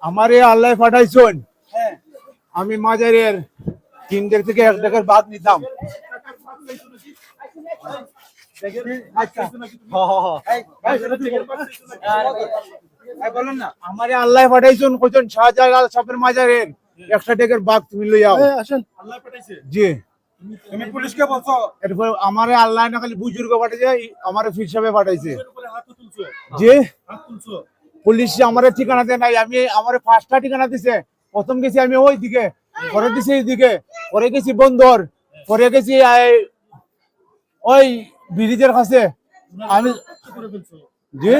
আমারে আল্লাহ পাঠাইছেন, আমি মাজারের 3 থেকে 1 টাকার বাদ নিতাম। আমারে আল্লাহ পাঠাইছেন কইছেন শাহজালাল সাহেবের মাজারের 100 টাকার বাদ তুমি লই যাও। আল্লাহ পাঠাইছে। জি, তুমি পুলিশকে বলছো? এরপর আমারে আল্লাহ না খালি বুজুর্গ পাঠাইছে, আমারে পীর সাহেব পাঠাইছে। উপরে হাত তুলছো? জি, হাত তুলছো? পুলিশ আমারে ঠিকানা দেয় নাই, আমি আমারে 5টা ঠিকানা দিছে। প্রথম গেছি আমি ওই দিকে, পরে দিছি এই দিকে, পরে গেছি বন্দর, পরে গেছি ওই ব্রিজের কাছে। আমি করে ফেলছো? জি,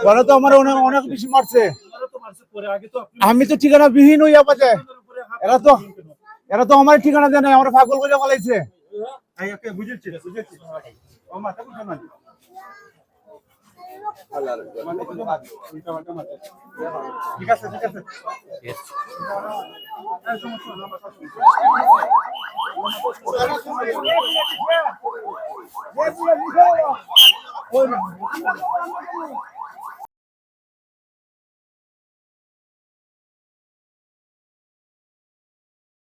ওরা তো আমার অনেক অনেক বেশি মারছে। তোমারও তো মারছে পরে, আগে তো আপনি আমি তো ঠিকানা বিহীন হইয়া পাতে, উপরে হাত এরা তো আমার ঠিকানা দেয় নাই, আমার পাগল করে বলাইছে। বুঝেছি। ঠিক আছে, ঠিক আছে। ওই